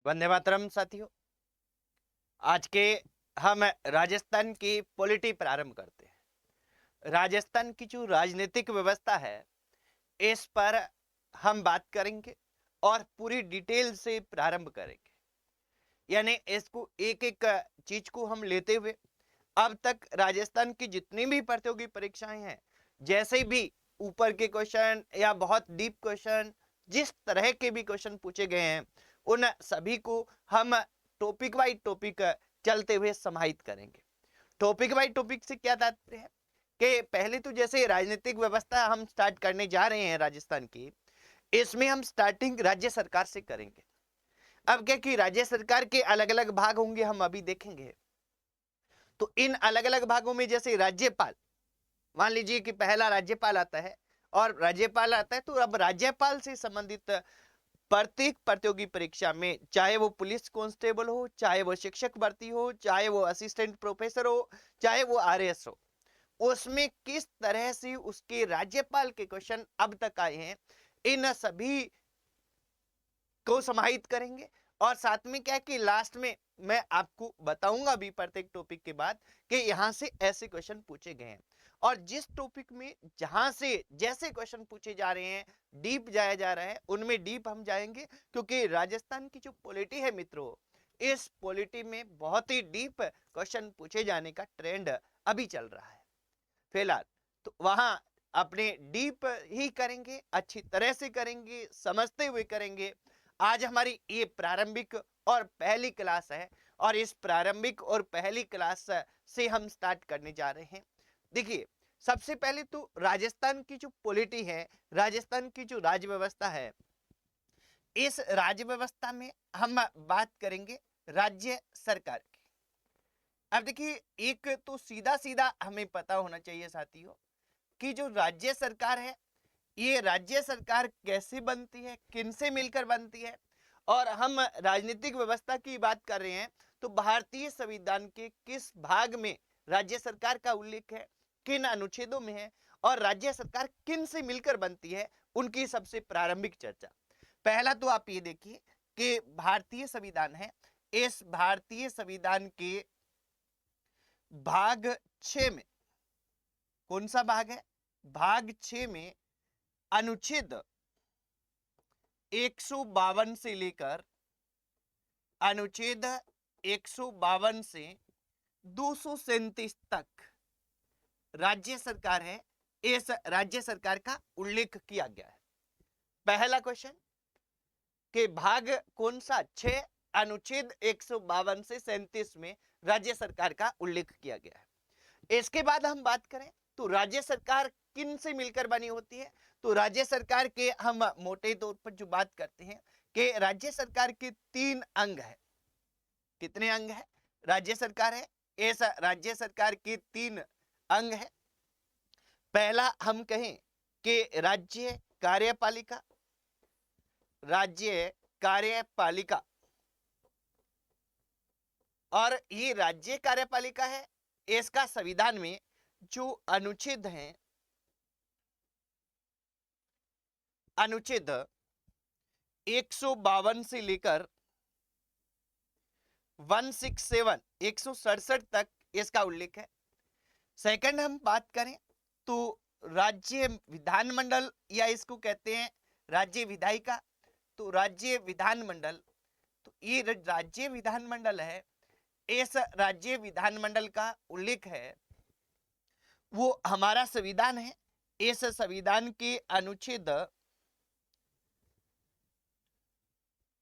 वंदे मातरम साथियों। आज के हम राजस्थान की पॉलिटी प्रारंभ करते हैं। राजस्थान की जो राजनीतिक व्यवस्था है इस पर हम बात करेंगे और पूरी डिटेल से प्रारंभ करेंगे। यानी इसको एक एक चीज को हम लेते हुए अब तक राजस्थान की जितनी भी प्रतियोगी परीक्षाएं हैं, जैसे भी ऊपर के क्वेश्चन या बहुत डीप क्वेश्चन, जिस तरह के भी क्वेश्चन पूछे गए हैं, उन सभी को हम टॉपिक बाय टॉपिक चलते हुए समाहित करेंगे। टॉपिक बाय टॉपिक से क्या तात्पर्य है कि पहले तो जैसे राजनीतिक व्यवस्था हम स्टार्ट करने जा रहे हैं राजस्थान की, इसमें हम स्टार्टिंग राज्य सरकार से करेंगे। अब क्या कि राज्य सरकार के अलग अलग भाग होंगे, हम अभी देखेंगे। तो इन अलग अलग भागों में जैसे राज्यपाल, मान लीजिए कि पहला राज्यपाल आता है और राज्यपाल आता है, तो अब राज्यपाल से संबंधित प्रत्येक प्रतियोगी परीक्षा में, चाहे वो पुलिस कांस्टेबल हो, चाहे वो शिक्षक भर्ती हो, चाहे वो असिस्टेंट प्रोफेसर हो, चाहे वो आरएएस हो, उसमें किस तरह से उसके राज्यपाल के क्वेश्चन अब तक आए हैं, इन सभी को समाहित करेंगे। और साथ में क्या है कि लास्ट में मैं आपको बताऊंगा भी प्रत्येक टॉपिक के बाद कि यहां से ऐसे क्वेश्चन पूछे गए हैं। और जिस टॉपिक में जहां से जैसे क्वेश्चन पूछे जा रहे हैं, डीप जाया जा रहा है, उनमें डीप हम जाएंगे, क्योंकि राजस्थान की जो पॉलिटी है मित्रों, इस पॉलिटी में बहुत ही डीप क्वेश्चन पूछे जाने का ट्रेंड अभी चल रहा है फिलहाल। तो वहां अपने डीप ही करेंगे, अच्छी तरह से करेंगे, समझते हुए करेंगे। आज हमारी ये प्रारंभिक और पहली क्लास है, और इस प्रारंभिक और पहली क्लास से हम स्टार्ट करने जा रहे हैं। देखिए, सबसे पहले तो राजस्थान की जो पॉलिटी है, राजस्थान की जो राज्य व्यवस्था है, इस राज्य व्यवस्था में हम बात करेंगे राज्य सरकार की। अब देखिए, एक तो सीधा सीधा हमें पता होना चाहिए साथियों कि जो राज्य सरकार है, ये राज्य सरकार कैसे बनती है, किनसे मिलकर बनती है। और हम राजनीतिक व्यवस्था की बात कर रहे हैं, तो भारतीय संविधान के किस भाग में राज्य सरकार का उल्लेख है, किन अनुच्छेदों में है, और राज्य सरकार किन से मिलकर बनती है, उनकी सबसे प्रारंभिक चर्चा। पहला तो आप ये देखिए कि भारतीय संविधान है, इस भारतीय संविधान के भाग 6 में, कौन सा भाग है, भाग 6 में अनुच्छेद 152 से लेकर अनुच्छेद 152 से 237 तक राज्य सरकार है, इस राज्य सरकार का उल्लेख किया गया है। पहला क्वेश्चन कि भाग कौन सा, 6, अनुच्छेद 152 से 37 में राज्य सरकार का उल्लेख किया गया है। इसके बाद हम बात करें तो राज्य सरकार किन से मिलकर बनी होती है, तो राज्य सरकार के हम मोटे तौर पर जो बात करते हैं कि राज्य सरकार के 3 अंग है। कितने अंग है राज्य सरकार है, इस राज्य सरकार के 3 अंग है। पहला हम कहें कि राज्य कार्यपालिका, राज्य कार्यपालिका, और ये राज्य कार्यपालिका है, इसका संविधान में जो अनुच्छेद है, अनुच्छेद 152 से लेकर 167 167 तक इसका उल्लेख है। सेकंड हम बात करें तो राज्य विधानमंडल, या इसको कहते हैं राज्य विधायिका, तो राज्य विधानमंडल, तो ये राज्य विधानमंडल है, इस राज्य विधानमंडल का उल्लेख है, वो हमारा संविधान है। इस संविधान के अनुच्छेद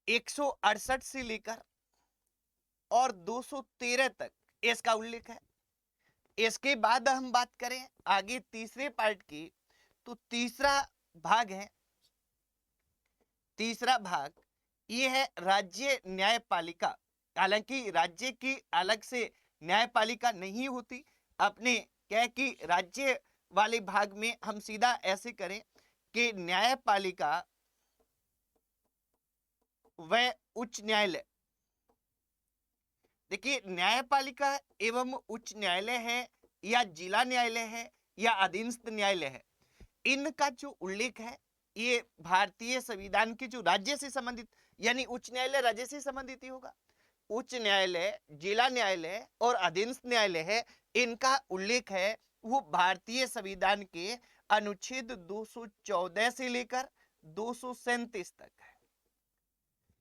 168 से लेकर और 213 तक इसका उल्लेख है। इसके बाद हम बात करें आगे तीसरे पार्ट की, तो तीसरा भाग है, तीसरा भाग ये है राज्य न्यायपालिका। हालांकि राज्य की अलग से न्यायपालिका नहीं होती, अपने क्या कि राज्य वाले भाग में हम सीधा ऐसे करें कि न्यायपालिका व उच्च न्यायालय। देखिए, न्यायपालिका एवं उच्च न्यायालय है, या जिला न्यायालय है, या अधीनस्थ न्यायालय है, इनका जो उल्लेख है, ये भारतीय संविधान की जो राज्य से संबंधित यानी उच्च न्यायालय राज्य से संबंधित ही होगा। उच्च न्यायालय, जिला न्यायालय और अधीनस्थ न्यायालय है, इनका उल्लेख है वो भारतीय संविधान के अनुच्छेद 214 से लेकर 237 तक है।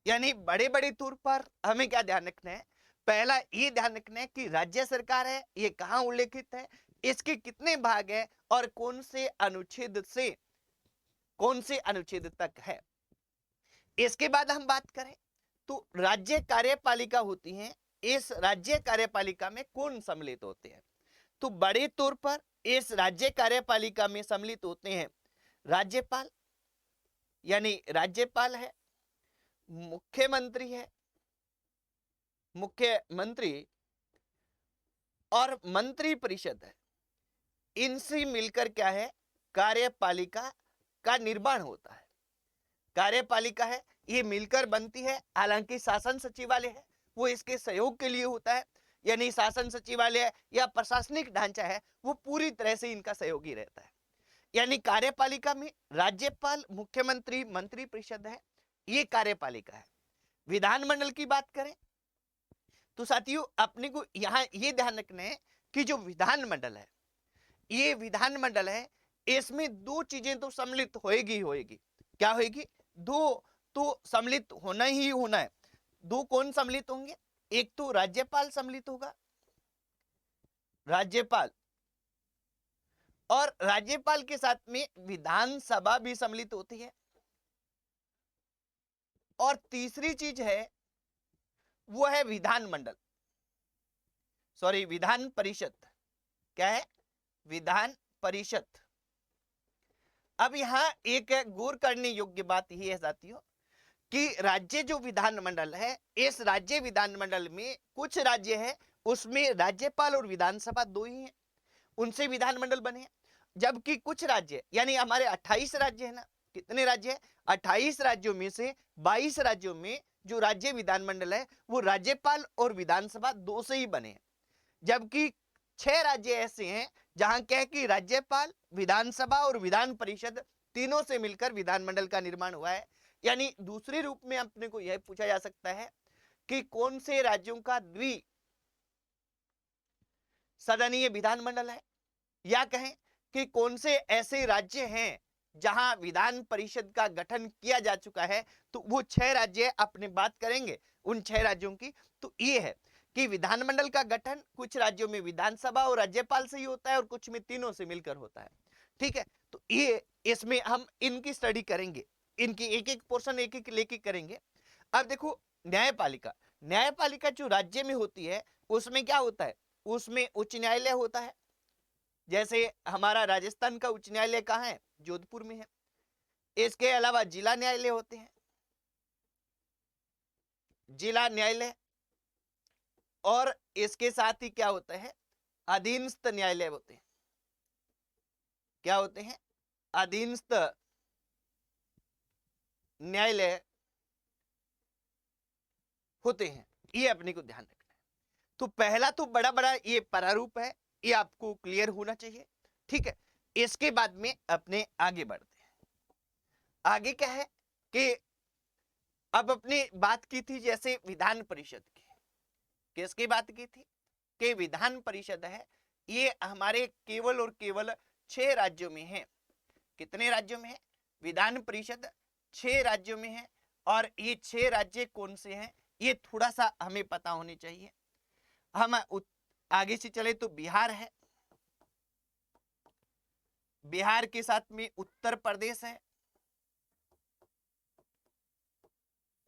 यानी बड़े बड़े तौर पर हमें क्या ध्यान रखना है, पहला ये ध्यान रखना है कि राज्य सरकार है, ये कहां उल्लेखित है, इसके कितने भाग है और कौन से अनुच्छेद से कौन से अनुच्छेद तक है। इसके बाद हम बात करें तो राज्य कार्यपालिका होती है, इस राज्य कार्यपालिका में कौन सम्मिलित होते हैं, तो बड़े तौर पर इस राज्य कार्यपालिका में सम्मिलित होते हैं राज्यपाल, यानी राज्यपाल है, मुख्यमंत्री है, मुख्यमंत्री और मंत्री परिषद है। इनसे मिलकर क्या है, कार्यपालिका का निर्माण होता है। कार्यपालिका है, ये मिलकर बनती है। हालांकि शासन सचिवालय है वो इसके सहयोग के लिए होता है, यानी शासन सचिवालय या प्रशासनिक ढांचा है वो पूरी तरह से इनका सहयोगी रहता है। यानी कार्यपालिका में राज्यपाल, मुख्यमंत्री, मंत्री परिषद है, ये कार्यपालिका है। विधानमंडल की बात करें तो साथियों अपने को यहां ये ध्यान रखना है कि जो विधानमंडल है, ये विधानमंडल है, इसमें दो चीजें तो सम्मिलित होएगी होएगी। क्या होएगी? दो तो सम्मिलित होना ही होना है। दो कौन सम्मिलित होंगे? एक तो राज्यपाल सम्मिलित होगा, राज्यपाल, और राज्यपाल के साथ में विधानसभा भी सम्मिलित होती है। और तीसरी चीज है वो है विधानमंडल, सॉरी विधान परिषद। क्या है? विधान परिषद। अब यहां एक गौर करने योग्य बात यह है साथियों कि राज्य जो विधानमंडल है, इस राज्य विधानमंडल में कुछ राज्य है उसमें राज्यपाल और विधानसभा दो ही हैं, उनसे विधानमंडल बने हैं। जबकि कुछ राज्य, यानी हमारे 28 राज्य है ना, कितने राज्य है? 28 राज्यों में से 22 राज्यों में जो राज्य विधानमंडल है वो राज्यपाल और विधानसभा दो से ही बने हैं। जबकि 6 राज्य ऐसे हैं जहां क्या है कि राज्यपाल, विधानसभा और विधान परिषद तीनों से मिलकर विधानमंडल का निर्माण हुआ है। यानी दूसरे रूप में अपने को यह पूछा जा सकता है कि कौन से राज्यों का द्वि सदनीय विधानमंडल है, या कहें कि कौन से ऐसे राज्य हैं जहां विधान परिषद का गठन किया जा चुका है। तो वो 6 राज्य अपने बात करेंगे उन 6 राज्यों की। तो ये है कि विधानमंडल का गठन कुछ राज्यों में विधानसभा और राज्यपाल से ही होता है और कुछ में तीनों से मिलकर होता है। ठीक है, तो ये इसमें हम इनकी स्टडी करेंगे, इनकी एक एक पोर्शन एक एक लेके करेंगे। अब देखो न्यायपालिका, न्यायपालिका जो राज्य में होती है उसमें क्या होता है, उसमें उच्च न्यायालय होता है। जैसे हमारा राजस्थान का उच्च न्यायालय कहाँ है? जोधपुर में है। इसके अलावा जिला न्यायालय होते हैं, जिला न्यायालय, और इसके साथ ही क्या होता है, अधीनस्थ न्यायालय होते हैं। क्या होते हैं? अधीनस्थ न्यायालय होते हैं। ये अपने को ध्यान रखना है। तो पहला तो बड़ा बड़ा ये प्रारूप है, ये आपको क्लियर होना चाहिए। ठीक है, इसके बाद में अपने आगे बढ़ते हैं। आगे क्या है कि अब अपनी बात की थी जैसे विधान परिषद की, किसकी बात की थी कि विधान परिषद है, ये हमारे केवल और केवल 6 राज्यों में है। कितने राज्यों में है? विधान परिषद 6 राज्यों में है। और ये 6 राज्य कौन से हैं ये थोड़ा सा हमें पता होनी चाहिए। हम आगे से चले तो बिहार है, बिहार के साथ में उत्तर प्रदेश है,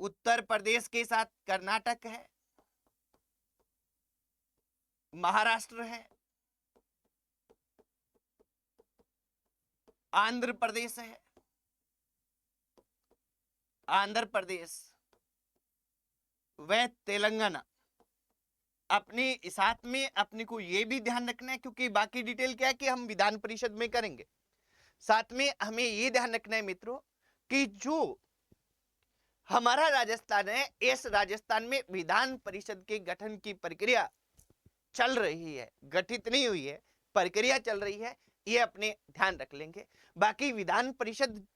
उत्तर प्रदेश के साथ कर्नाटक है, महाराष्ट्र है, आंध्र प्रदेश है, आंध्र प्रदेश व तेलंगाना। अपने साथ में अपने को यह भी ध्यान रखना है, क्योंकि बाकी डिटेल क्या है कि हम विधान परिषद में करेंगे। साथ में हमें यह ध्यान रखना है मित्रों कि जो हमारा राजस्थान है, इस राजस्थान में विधान परिषद के गठन की प्रक्रिया चल रही है, गठित नहीं हुई है, प्रक्रिया चल रही है, ये अपने ध्यान रख लेंगे। बाकी विधान परिषद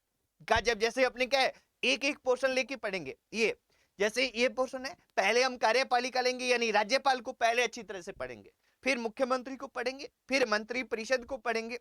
का जब जैसे अपने क्या है एक एक पोर्शन लेके पढ़ेंगे। ये जैसे ये पोर्शन है, पहले हम कार्यपालिका लेंगे यानी राज्यपाल को पहले अच्छी तरह से पढ़ेंगे, फिर मुख्यमंत्री को पढ़ेंगे, फिर मंत्री परिषद को पढ़ेंगे,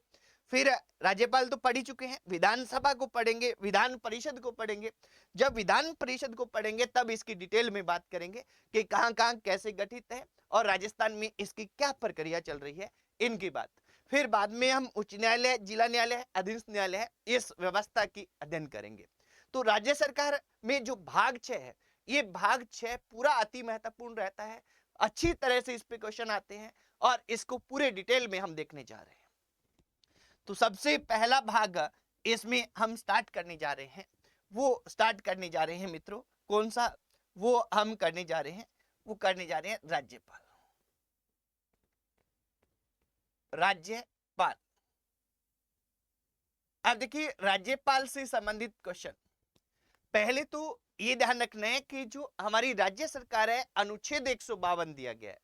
फिर राज्यपाल तो पढ़ ही चुके हैं, विधानसभा को पढ़ेंगे, विधान परिषद को पढ़ेंगे। जब विधान परिषद को पढ़ेंगे तब इसकी डिटेल में बात करेंगे कि कहां कहां कैसे गठित है और राजस्थान में इसकी क्या प्रक्रिया चल रही है, इनकी बात। फिर बाद में हम उच्च न्यायालय, जिला न्यायालय, अधीनस्थ न्यायालय है, इस व्यवस्था की अध्ययन करेंगे। तो राज्य सरकार में जो भाग 6 है, ये भाग 6 पूरा अति महत्वपूर्ण रहता है। अच्छी तरह से इस पे क्वेश्चन आते हैं और इसको पूरे डिटेल में हम देखने जा रहे हैं। तो सबसे पहला भाग इसमें हम स्टार्ट करने जा रहे हैं, वो स्टार्ट करने जा रहे हैं मित्रों, कौन सा वो हम करने जा रहे हैं, वो करने जा रहे हैं राज्यपाल। राज्यपाल, अब देखिए राज्यपाल से संबंधित क्वेश्चन, पहले तो ये ध्यान रखना है कि जो हमारी राज्य सरकार है, अनुच्छेद 152 दिया गया है।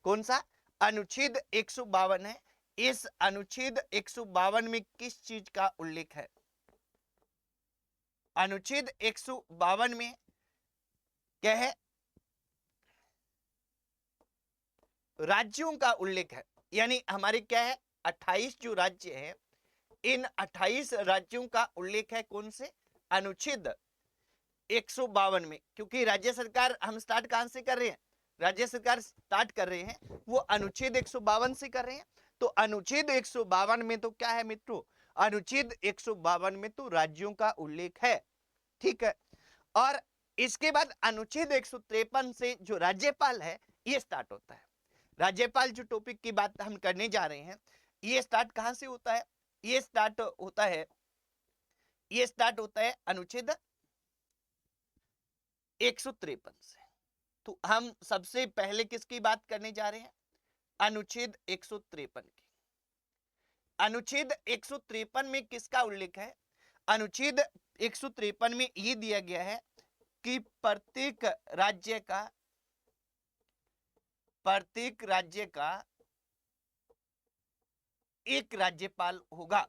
कौन सा अनुच्छेद 152 है? इस अनुच्छेद 152 में किस चीज का उल्लेख है? अनुच्छेद 152 में क्या है? राज्यों का उल्लेख है। यानी हमारे क्या है, 28 जो राज्य हैं, इन 28 राज्यों का उल्लेख है कौन से? अनुच्छेद 152 में। क्योंकि राज्य सरकार हम स्टार्ट कहां से कर रहे हैं? राज्य सरकार स्टार्ट कर रहे हैं वो अनुच्छेद 152 से कर रहे हैं। तो अनुच्छेद 152 में तो क्या है मित्रों? अनुच्छेद 152 में तो राज्यों का उल्लेख है, ठीक है। और इसके बाद अनुच्छेद 153 से जो राज्यपाल है ये स्टार्ट होता है। राज्यपाल जो टॉपिक की बात हम करने जा रहे हैं, ये स्टार्ट कहां से होता है? ये स्टार्ट होता है अनुच्छेद 153 से। तो हम सबसे पहले किसकी बात करने जा रहे हैं? अनुच्छेद 153 की। अनुच्छेद 153 में किसका उल्लेख है? अनुच्छेद 153 में यह दिया गया है कि प्रत्येक राज्य का एक राज्यपाल होगा।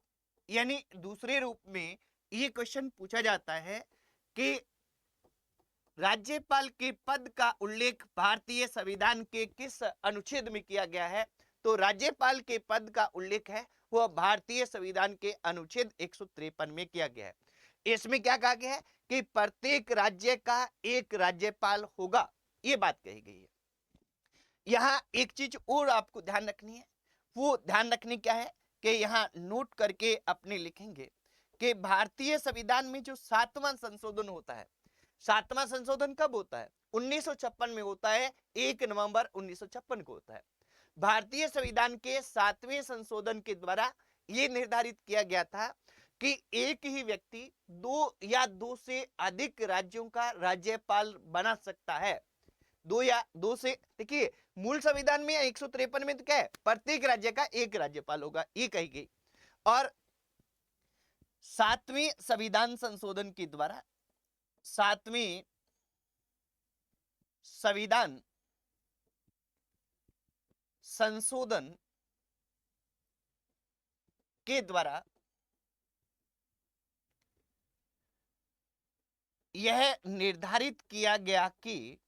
यानी दूसरे रूप में यह क्वेश्चन पूछा जाता है कि राज्यपाल के पद का उल्लेख भारतीय संविधान के किस अनुच्छेद में किया गया है? तो राज्यपाल के पद का उल्लेख है वह भारतीय संविधान के अनुच्छेद 153 में किया गया है। इसमें क्या कहा गया है कि प्रत्येक राज्य का एक राज्यपाल होगा, यह बात कही गई है। यहां एक चीज और आपको ध्यान रखनी है, वो ध्यान रखनी क्या है कि यहां नोट करके अपने लिखेंगे कि भारतीय संविधान में जो 7वां संशोधन होता है, 7वां संशोधन कब होता है? 1956 में होता है, 1 नवंबर 1956 को होता है। भारतीय संविधान के 7वें संशोधन के द्वारा यह निर्धारित किया गया था कि एक ही व्यक्ति 2 या 2 से अधिक राज्यों का राज्यपाल बना सकता है। 2 या 2 से, देखिए मूल संविधान में 153 में तो क्या है, प्रत्येक राज्य का एक राज्यपाल होगा, ये कही गई। और 7वें संविधान संशोधन के द्वारा, 7वें संविधान संशोधन के द्वारा यह निर्धारित किया गया कि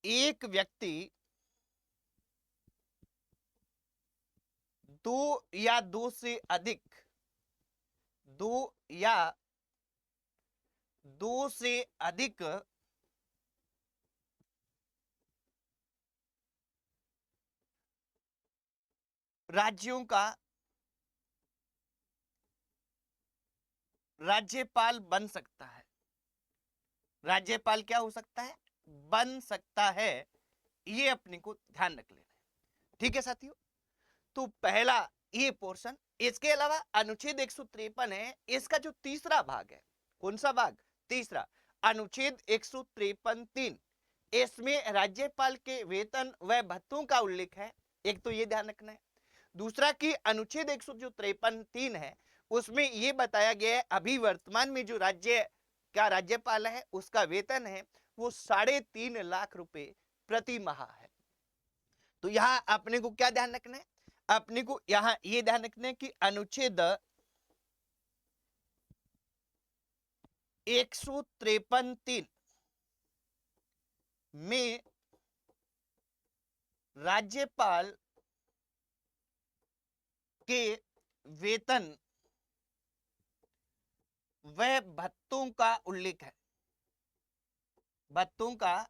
एक व्यक्ति 2 या 2 से अधिक 2 या 2 से अधिक राज्यों का राज्यपाल बन सकता है। राज्यपाल क्या हो सकता है? बन सकता है। ये अपने को ध्यान रख लेना है, ठीक है साथियों। तो पहला ये पोर्शन, इसके अलावा अनुच्छेद 153 है, इसका जो तीसरा भाग है, कौन सा भाग? तीसरा, अनुच्छेद 153(3), इसमें राज्यपाल के वेतन व भत्तों का उल्लेख है। एक तो ये ध्यान रखना है। दूसरा कि अनुच्छेद 153(3) है उसमें ये बताया गया है अभी वर्तमान में जो राज्य का राज्यपाल है उसका वेतन है वो 3.5 लाख रुपए प्रति माह है। तो यहां अपने को क्या ध्यान रखना है, अपने को यहां ये ध्यान रखना है कि अनुच्छेद 153(3) में राज्यपाल के वेतन वह भत्तों का उल्लेख है, भत्तों का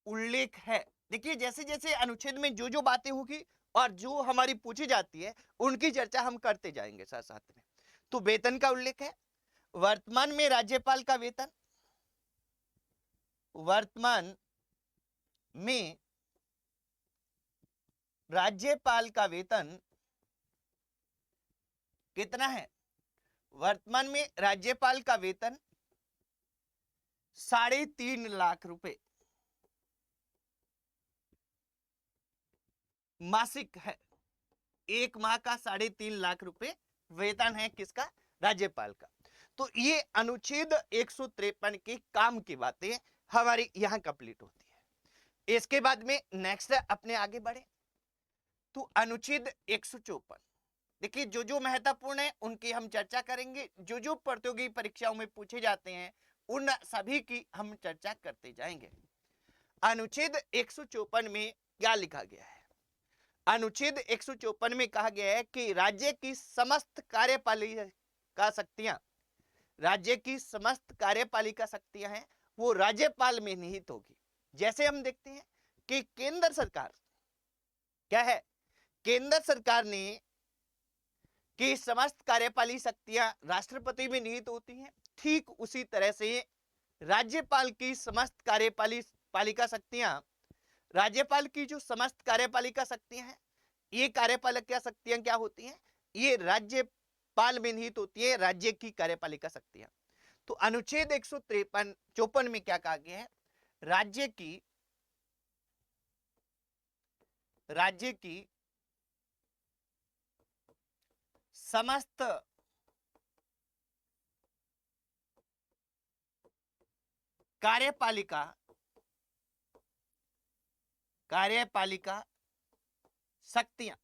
उल्लेख है। देखिए जैसे जैसे अनुच्छेद में जो जो बातें होगी और जो हमारी पूछी जाती है उनकी चर्चा हम करते जाएंगे साथ साथ में। तो वेतन का उल्लेख है, वर्तमान में राज्यपाल का वेतन, वर्तमान में राज्यपाल का वेतन कितना है, वर्तमान में राज्यपाल का वेतन 3.5 लाख रुपए मासिक है। एक माह का 3.5 लाख रुपए वेतन है किसका, राज्यपाल का। तो ये अनुच्छेद 153 के काम की बातें हमारी यहां कंप्लीट होती है। इसके बाद में नेक्स्ट अपने आगे बढ़े तो अनुच्छेद 154। देखिए जो जो महत्वपूर्ण है उनकी हम चर्चा करेंगे, जो जो प्रतियोगी परीक्षाओं में पूछे जाते हैं उन सभी की हम चर्चा करते जाएंगे। अनुच्छेद 154 में क्या लिखा गया है, अनुच्छेद 154 में कहा गया है कि राज्य की समस्त कार्यपालिका शक्तियां, राज्य की समस्त कार्यपालिका शक्तियां हैं वो राज्यपाल में निहित होगी। जैसे हम देखते हैं कि केंद्र सरकार क्या है, केंद्र सरकार ने कि समस्त कार्यपालिक शक्तियां राष्ट्रपति में निहित होती हैं, ठीक उसी तरह से राज्यपाल की समस्त कार्यपालिका शक्तियां, राज्यपाल की जो समस्त कार्यपालिका शक्तियां हैं ये कार्यपालिका शक्तियां क्या होती हैं, ये राज्यपाल में निहित होती है, राज्य की कार्यपालिका शक्तियां। तो अनुच्छेद 153 में क्या कहा गया है, राज्य की समस्त कार्यपालिका शक्तियां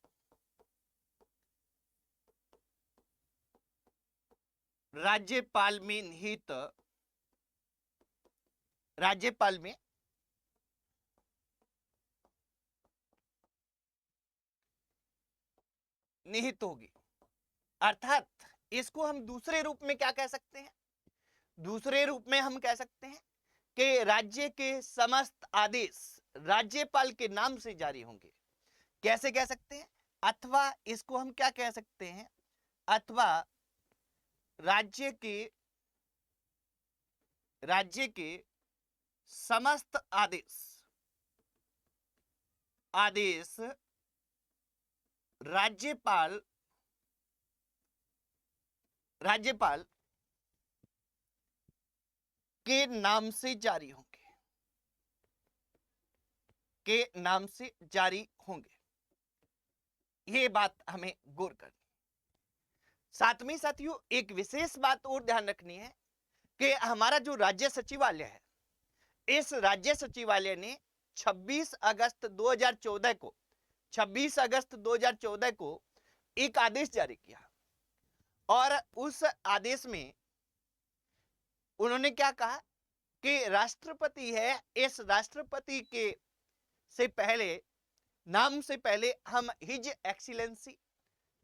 राज्यपाल में निहित होगी। अर्थात इसको हम दूसरे रूप में क्या कह सकते हैं, दूसरे रूप में हम कह सकते हैं कि राज्य के समस्त आदेश राज्यपाल के नाम से जारी होंगे। कैसे कह सकते हैं, अथवा इसको हम क्या कह सकते हैं, अथवा राज्य के समस्त आदेश राज्यपाल के नाम से जारी होंगे, ये बात हमें गौर करनी। साथ में साथियों एक विशेष बात और ध्यान रखनी है कि हमारा जो राज्य सचिवालय है, इस राज्य सचिवालय ने 26 अगस्त 2014 को एक आदेश जारी किया और उस आदेश में उन्होंने क्या कहा कि राष्ट्रपति है, इस राष्ट्रपति के नाम से पहले हम हिज एक्सीलेंसी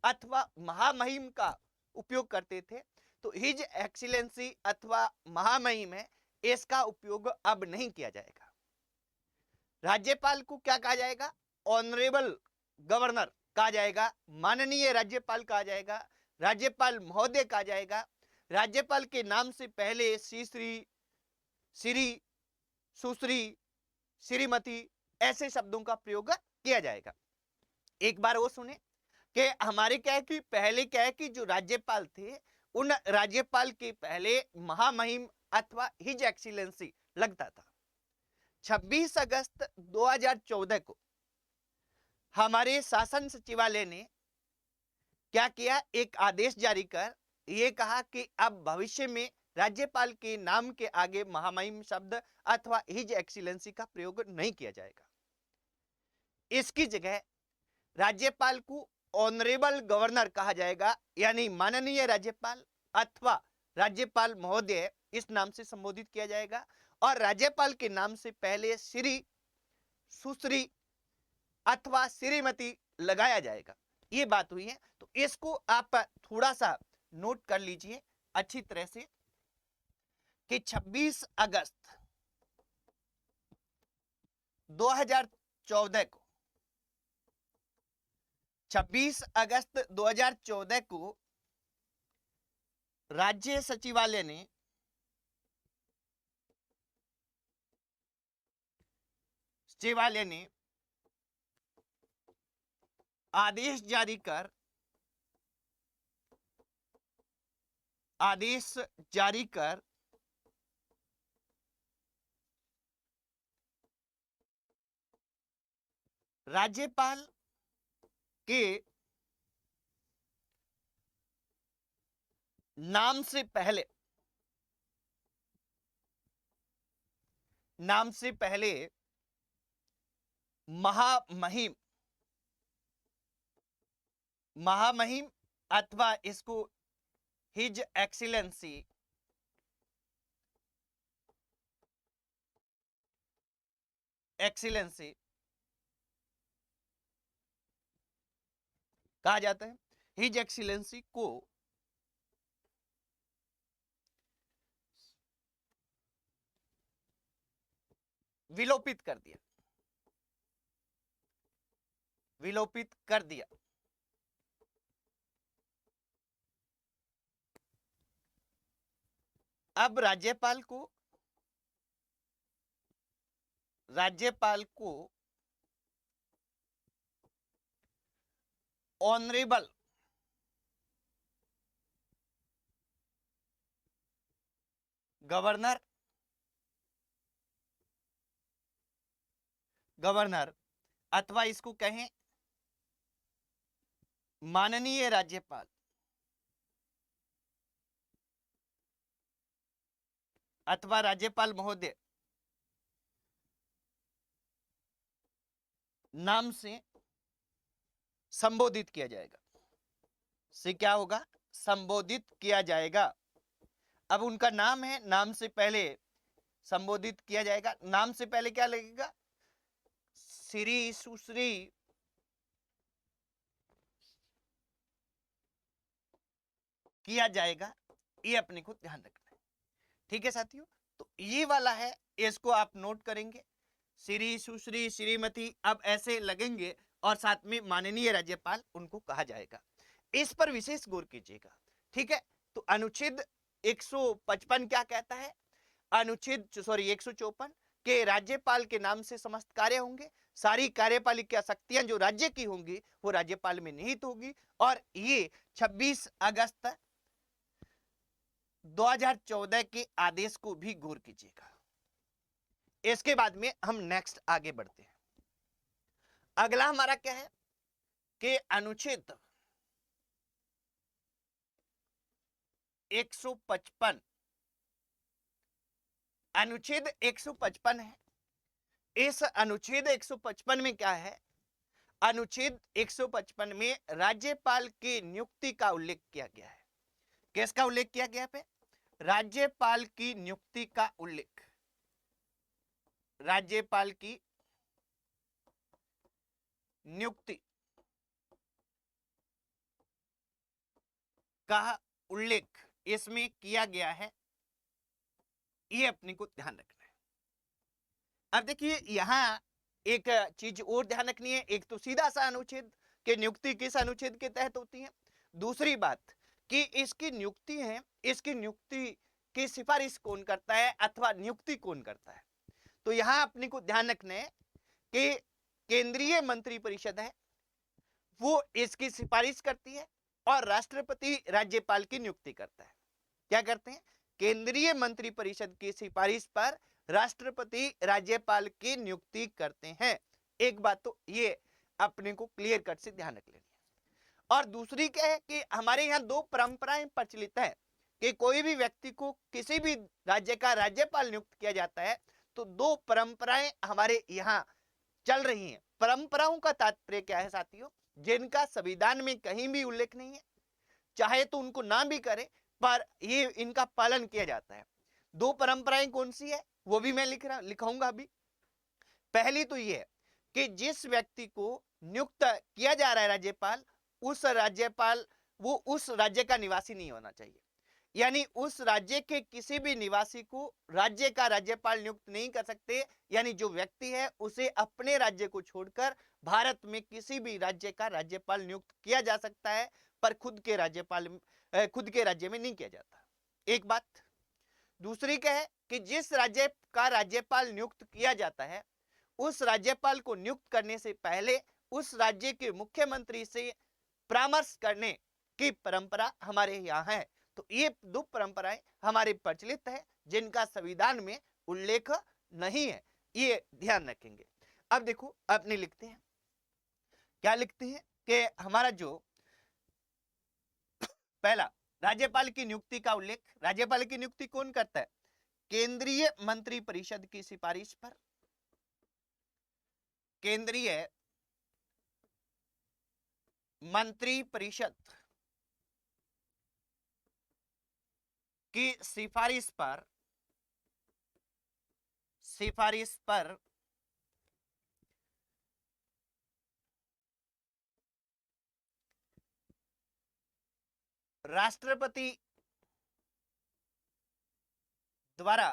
अथवा महामहिम का उपयोग करते थे। तो हिज एक्सीलेंसी अथवा महामहिम है, इसका उपयोग अब नहीं किया जाएगा। राज्यपाल को क्या कहा जाएगा, ऑनरेबल गवर्नर कहा जाएगा, माननीय राज्यपाल कहा जाएगा, राज्यपाल महोदय कहा जाएगा। राज्यपाल के नाम से पहले श्री, सुश्री, श्रीमती ऐसे शब्दों का प्रयोग किया जाएगा। एक बार वो सुने कि हमारे क्या है कि पहले क्या है कि जो राज्यपाल थे उन राज्यपाल के पहले महामहिम अथवा हिज एक्सीलेंसी लगता था। 26 अगस्त 2014 को हमारे शासन सचिवालय ने क्या किया, एक आदेश जारी कर ये कहा कि अब भविष्य में राज्यपाल के नाम के आगे महामहिम शब्द अथवा हिज एक्सीलेंसी का प्रयोग नहीं किया जाएगा। इसकी जगह राज्यपाल को ऑनरेबल गवर्नर कहा जाएगा, यानी माननीय राज्यपाल अथवा राज्यपाल महोदय इस नाम से संबोधित किया जाएगा। और राज्यपाल के नाम से पहले श्री, सुश्री अथवा श्रीमती लगाया जाएगा। ये बात हुई है, तो इसको आप थोड़ा सा नोट कर लीजिए अच्छी तरह से कि 26 अगस्त 2014 को 26 अगस्त 2014 को राज्य सचिवालय ने आदेश जारी कर राज्यपाल के नाम से महामहिम अथवा इसको हिज एक्सीलेंसी कहा जाता है। हिज एक्सीलेंसी को विलोपित कर दिया। अब राज्यपाल को ऑनरेबल गवर्नर अथवा इसको कहें माननीय राज्यपाल अथवा राज्यपाल महोदय नाम से संबोधित किया जाएगा। से क्या होगा, संबोधित किया जाएगा। अब उनका नाम है, नाम से पहले संबोधित किया जाएगा। नाम से पहले क्या लगेगा, श्री, सुश्री, किया जाएगा। ये अपने को ध्यान रखना है, ठीक है साथियों। तो ये वाला है, इसको आप नोट करेंगे, श्री, सुश्री, श्रीमती अब ऐसे लगेंगे और साथ में माननीय राज्यपाल उनको कहा जाएगा। इस पर विशेष गौर कीजिएगा, ठीक है। तो अनुच्छेद 155 क्या कहता है, अनुच्छेद 154 के राज्यपाल के नाम से समस्त कार्य होंगे, सारी कार्यपालिक शक्तियां जो राज्य की होंगी वो राज्यपाल में निहित होगी। और ये 26 अगस्त 2014 के आदेश को भी गौर कीजिएगा। इसके बाद में हम नेक्स्ट आगे बढ़ते हैं। अगला हमारा क्या है कि अनुच्छेद 155, अनुच्छेद 155 है। इस अनुच्छेद 155 में क्या है, अनुच्छेद 155 में राज्यपाल की नियुक्ति का उल्लेख किया गया है। किसका उल्लेख किया गया पे, राज्यपाल की नियुक्ति का उल्लेख, राज्यपाल की नियुक्ति का उल्लेख इसमें किया गया है। ये अपने को ध्यान रखना है। अब देखिए यहां एक चीज और ध्यान रखनी है, एक तो सीधा सा अनुच्छेद के नियुक्ति किस अनुच्छेद के तहत होती है, दूसरी बात कि इसकी नियुक्ति है, इसकी नियुक्ति की सिफारिश कौन करता है अथवा नियुक्ति कौन करता है। तो यहां अपने को ध्यान रखना है कि केंद्रीय मंत्रिपरिषद है वो इसकी सिफारिश करती है और राष्ट्रपति राज्यपाल की नियुक्ति करता है। क्या करते हैं, केंद्रीय मंत्रिपरिषद की सिफारिश पर राष्ट्रपति राज्यपाल की नियुक्ति करते हैं। एक बात तो ये अपने को क्लियर कट से ध्यान रख लेनी है। और दूसरी क्या है कि हमारे यहाँ दो परंपराएं प्रचलित है कि कोई भी व्यक्ति को किसी भी राज्य का राज्यपाल नियुक्त किया जाता है तो दो परंपराएं हमारे यहाँ चल रही हैं। परंपराओं का तात्पर्य क्या है साथियों? जिनका संविधान में कहीं भी उल्लेख नहीं है, चाहे तो उनको ना भी करे पर ये इनका पालन किया जाता है। दो परंपराएं कौन सी है वो भी मैं लिखाऊंगा अभी। पहली तो ये है कि जिस व्यक्ति को नियुक्त किया जा रहा है राज्यपाल, उस राज्यपाल वो उस राज्य का निवासी नहीं होना चाहिए, यानी उस राज्य के किसी भी निवासी को राज्य का राज्यपाल नियुक्त नहीं कर सकते। यानी जो व्यक्ति है उसे अपने राज्य को छोड़कर भारत में किसी भी राज्य का राज्यपाल नियुक्त किया जा सकता है, पर खुद के राज्य में नहीं किया जाता। एक बात। दूसरी क्या है कि जिस राज्य का राज्यपाल नियुक्त किया जाता है उस राज्यपाल को नियुक्त करने से पहले उस राज्य के मुख्यमंत्री से परामर्श करने की परंपरा हमारे यहाँ है। तो ये दो परंपराएं हमारे प्रचलित है जिनका संविधान में उल्लेख नहीं है, ये ध्यान रखेंगे। अब देखो अपने लिखते हैं, क्या लिखते हैं कि हमारा जो पहला राज्यपाल की नियुक्ति का उल्लेख, राज्यपाल की नियुक्ति कौन करता है? केंद्रीय मंत्री परिषद की सिफारिश पर केंद्रीय मंत्री परिषद की सिफारिश पर राष्ट्रपति द्वारा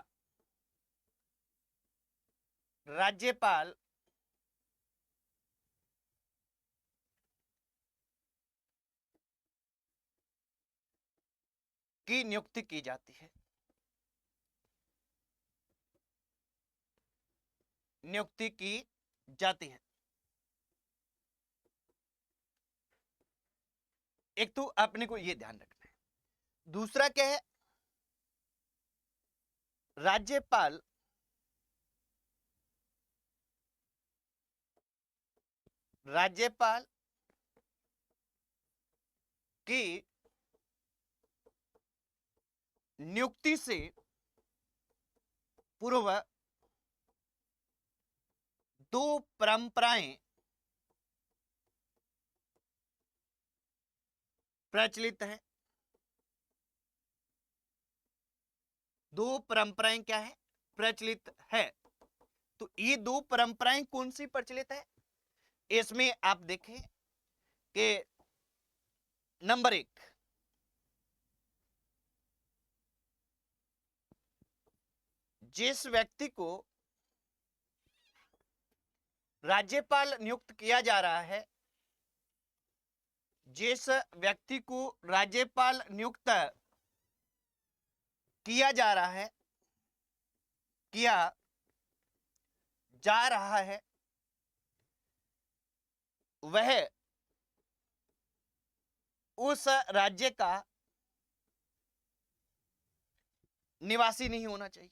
राज्यपाल की नियुक्ति की जाती है। नियुक्ति की जाती है। एक तो अपने को यह ध्यान रखना है। दूसरा क्या है? राज्यपाल की नियुक्ति से पूर्व दो परंपराएं प्रचलित हैं। दो परंपराएं क्या है? प्रचलित है। तो ये दो परंपराएं कौन सी प्रचलित है? इसमें आप देखें कि नंबर एक, जिस व्यक्ति को राज्यपाल नियुक्त किया जा रहा है, जिस व्यक्ति को राज्यपाल नियुक्त किया जा रहा है, किया जा रहा है, वह उस राज्य का निवासी नहीं होना चाहिए,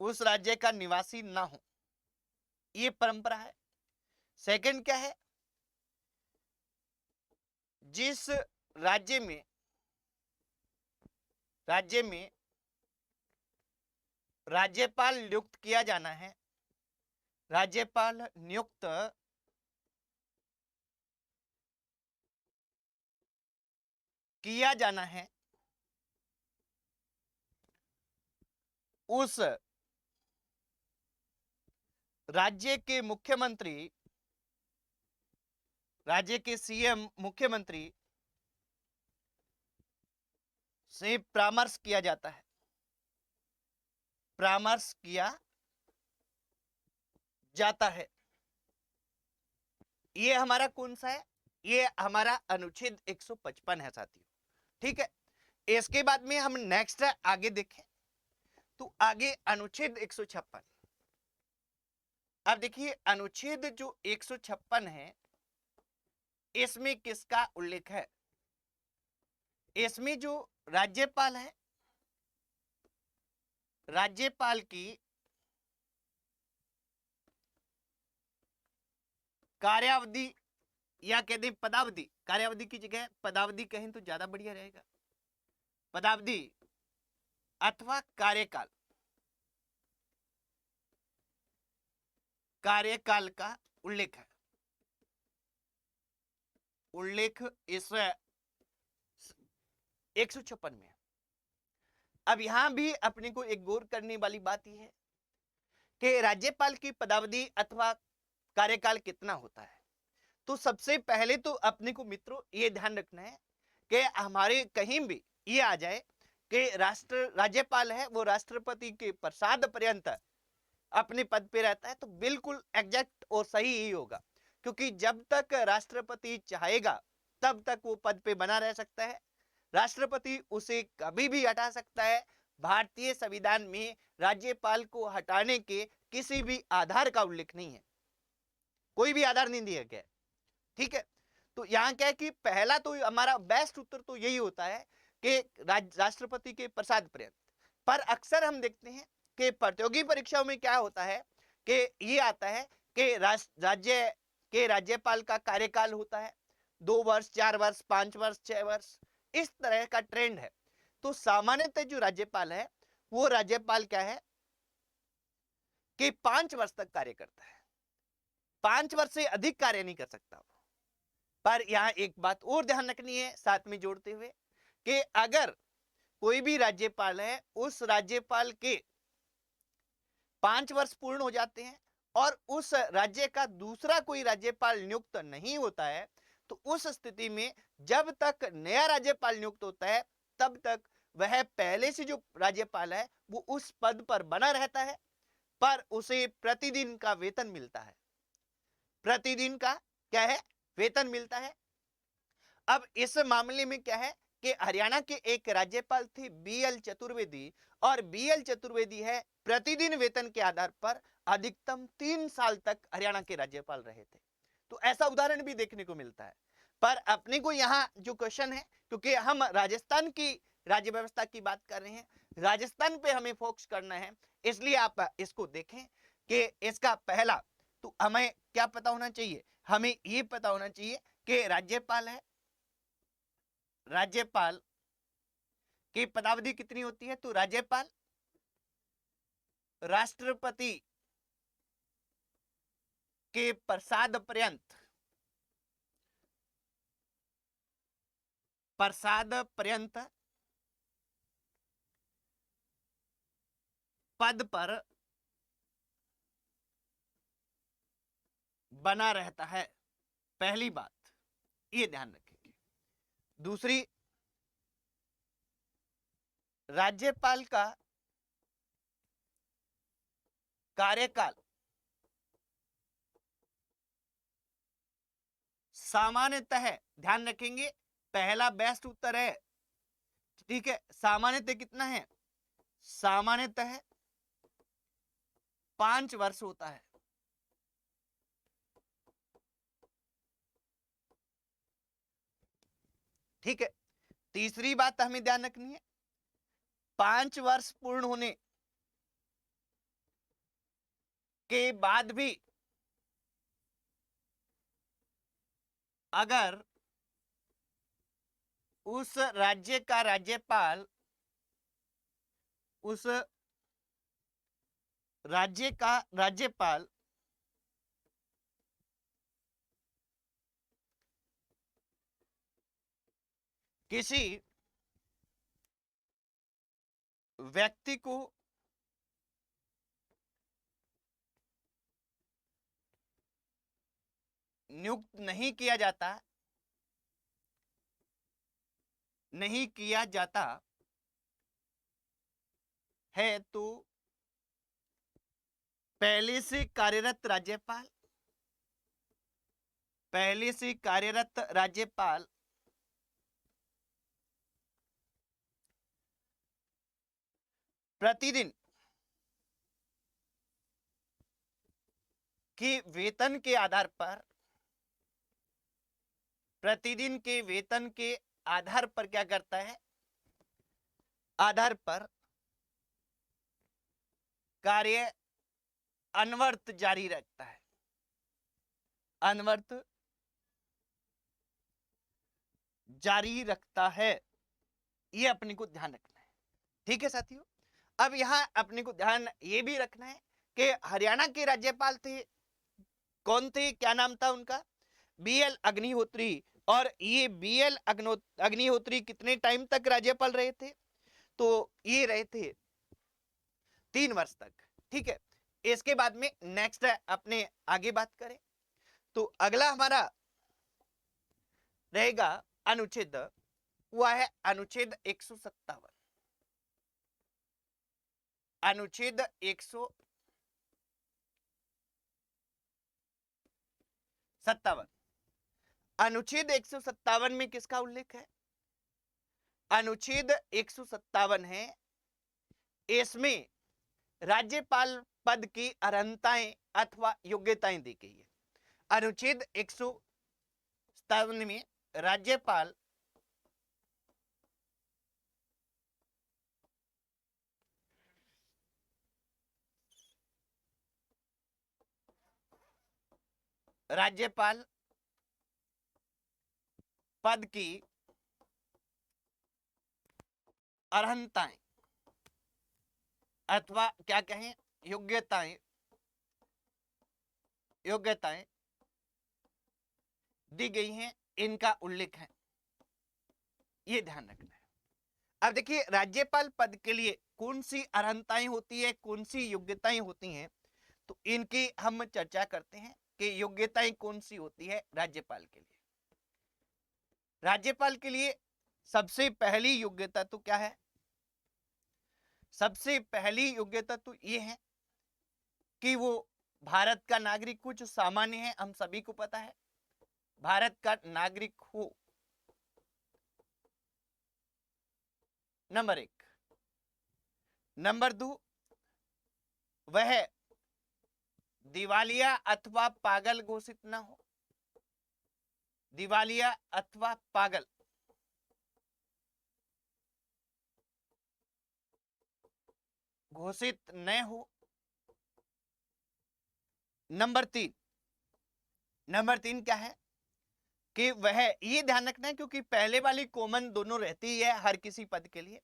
उस राज्य का निवासी ना हो, ये परंपरा है। सेकंड क्या है? जिस राज्य में राज्यपाल नियुक्त किया जाना है, राज्यपाल नियुक्त किया जाना है, उस राज्य के मुख्यमंत्री, राज्य के सीएम, मुख्यमंत्री से परामर्श किया जाता है, परामर्श किया जाता है। ये हमारा कौन सा है? ये हमारा अनुच्छेद 155 है साथियों। ठीक है, इसके बाद में हम नेक्स्ट आगे देखें तो आगे अनुच्छेद 156। अब देखिए अनुच्छेद जो 156 है इसमें किसका उल्लेख है? इसमें जो राज्यपाल है, राज्यपाल की कार्यावधि या कह दें पदावधि, कार्यावधि की जगह पदावधि कहें तो ज्यादा बढ़िया रहेगा। पदावधि अथवा कार्यकाल, कार्यकाल का उल्लेख है, उल्लेख इस 156 में। अब यहां भी अपने को एक गौर करने वाली बात यह है कि राज्यपाल की पदावधि अथवा कार्यकाल कितना होता है। तो सबसे पहले तो अपने को मित्रों ये ध्यान रखना है कि हमारे कहीं भी ये आ जाए कि राज्यपाल है वो राष्ट्रपति के प्रसाद पर्यंत अपने पद पे रहता है, तो बिल्कुल एग्जैक्ट और सही ही होगा, क्योंकि जब तक राष्ट्रपति चाहेगा तब तक वो पद पे बना रह सकता है। राष्ट्रपति उसे कभी भी हटा सकता है। भारतीय संविधान में राज्यपाल को हटाने के किसी भी आधार का उल्लेख नहीं है, कोई भी आधार नहीं दिया गया। ठीक है, तो यहां क्या है कि पहला तो हमारा बेस्ट उत्तर तो यही होता है कि राष्ट्रपति के प्रसाद पर्यंत। पर अक्सर हम देखते हैं कि प्रतियोगी परीक्षाओं में क्या होता है कि ये आता है कि राज्य के राज्यपाल का कार्यकाल होता है 2 वर्ष, 4 वर्ष, 5 वर्ष, 6 वर्ष, इस तरह का ट्रेंड है। तो सामान्यतः जो राज्यपाल है वो राज्यपाल क्या है कि 5 वर्ष तक कार्य करता है, 5 वर्ष से अधिक कार्य नहीं कर सकता। पर यहां एक बात और ध्यान रखनी है साथ में जोड़ते हुए कि अगर कोई भी राज्यपाल है, उस राज्यपाल के 5 वर्ष पूर्ण हो जाते हैं और उस राज्य का दूसरा कोई राज्यपाल नियुक्त नहीं होता है, तो उस स्थिति में जब तक नया राज्यपाल नियुक्त होता है तब तक वह पहले से जो राज्यपाल है वो उस पद पर बना रहता है, पर उसे प्रतिदिन का वेतन मिलता है। प्रतिदिन का क्या है, वेतन मिलता है। अब इस मामले में क्या है कि हरियाणा के एक राज्यपाल थे बीएल चतुर्वेदी, और बीएल चतुर्वेदी है प्रतिदिन वेतन के आधार पर अधिकतम 3 साल तक हरियाणा के राज्यपाल रहे थे। तो ऐसा उदाहरण भी देखने को मिलता है। पर अपने को यहाँ जो क्वेश्चन है, क्योंकि हम राजस्थान की राज्य व्यवस्था की बात कर रहे हैं, राजस्थान पे हमें फोकस करना है, इसलिए आप इसको देखें कि इसका पहला तो हमें क्या पता होना चाहिए, हमें ये पता होना चाहिए कि राज्यपाल है, राज्यपाल की पदावधि कितनी होती है। तो राज्यपाल राष्ट्रपति के प्रसाद पर्यंत, प्रसाद पर्यंत पद पर बना रहता है। पहली बात ये ध्यान रखेंगे। दूसरी, राज्यपाल का कार्यकाल सामान्यतः, ध्यान रखेंगे पहला बेस्ट उत्तर है, ठीक है, सामान्यतः कितना है, सामान्यतः 5 वर्ष होता है। ठीक है, तीसरी बात हमें ध्यान रखनी है, 5 वर्ष पूर्ण होने के बाद भी अगर उस राज्य का राज्यपाल, उस राज्य का राज्यपाल किसी व्यक्ति को नियुक्त नहीं किया जाता, नहीं किया जाता है, तो पहले से कार्यरत राज्यपाल, पहले से कार्यरत राज्यपाल प्रतिदिन के वेतन के आधार पर, प्रतिदिन के वेतन के आधार पर क्या करता है, आधार पर कार्य अनवर्त जारी रखता है, अनवर्त जारी रखता है। ये अपने को ध्यान रखना है। ठीक है साथियों, अब यहां अपने को ध्यान ये भी रखना है कि हरियाणा के राज्यपाल थे, कौन थे, क्या नाम था उनका, बीएल अग्निहोत्री। और ये बीएल अग्निहोत्री कितने टाइम तक राज्यपाल रहे थे, तो ये रहे थे 3 वर्ष तक। ठीक है, इसके बाद में नेक्स्ट अपने आगे बात करें तो अगला हमारा रहेगा अनुच्छेद, हुआ है अनुच्छेद 157। अनुच्छेद 157, अनुच्छेद 157 में किसका उल्लेख है, अनुच्छेद 157 है, इसमें राज्यपाल पद की अर्हताएं अथवा योग्यताएं दी गई है। अनुच्छेद 157 में राज्यपाल राज्यपाल पद की अर्हताएं अथवा क्या कहें योग्यताएं योग्यताएं दी गई हैं, इनका उल्लेख है, ये ध्यान रखना है। अब देखिए राज्यपाल पद के लिए कौन सी अर्हताएं होती है, कौन सी योग्यताएं होती हैं, तो इनकी हम चर्चा करते हैं कि योग्यताएं कौन सी होती है राज्यपाल के लिए। राज्यपाल के लिए सबसे पहली योग्यता तो क्या है, सबसे पहली योग्यता तो ये है कि वो भारत का नागरिक, कुछ सामान्य है, हम सभी को पता है, भारत का नागरिक हो, नंबर 1। नंबर 2, वह दिवालिया अथवा पागल घोषित न हो, दिवालिया अथवा पागल घोषित न हो। नंबर 3 क्या है कि वह, ये ध्यान रखना है क्योंकि पहले वाली कॉमन दोनों रहती है हर किसी पद के लिए,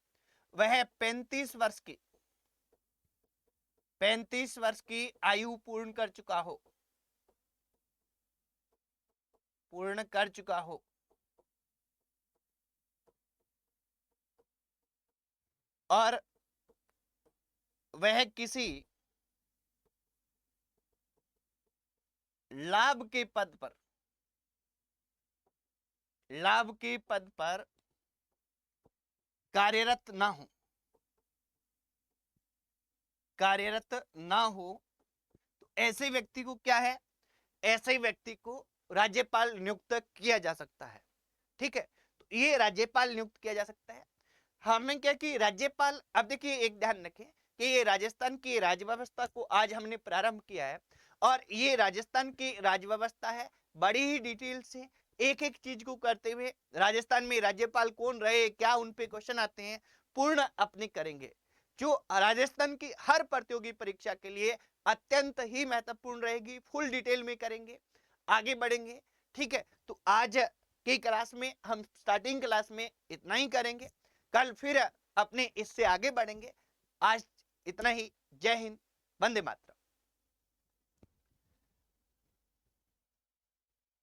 वह 35 वर्ष की आयु पूर्ण कर चुका हो, और वह किसी लाभ के पद पर कार्यरत ना हो, तो ऐसे व्यक्ति को क्या है, ऐसे व्यक्ति को राज्यपाल नियुक्त किया जा सकता है। ठीक है, तो ये राज्यपाल नियुक्त किया जा सकता है। हमें क्या कि राज्यपाल, अब देखिए एक ध्यान रखें कि ये राजस्थान की राज्य व्यवस्था को आज हमने प्रारंभ किया है, और ये राजस्थान की राज्य व्यवस्था है, बड़ी ही डिटेल से एक एक चीज को करते हुए राजस्थान में राज्यपाल कौन रहे, क्या उन पे क्वेश्चन आते हैं, पूर्ण अपने करेंगे, जो राजस्थान की हर प्रतियोगी परीक्षा के लिए अत्यंत ही महत्वपूर्ण रहेगी, फुल डिटेल में करेंगे, आगे बढ़ेंगे। ठीक है, तो आज की क्लास में हम स्टार्टिंग क्लास में इतना ही करेंगे, कल फिर अपने इससे आगे बढ़ेंगे। आज इतना ही। जय हिंद, वंदे मातरम।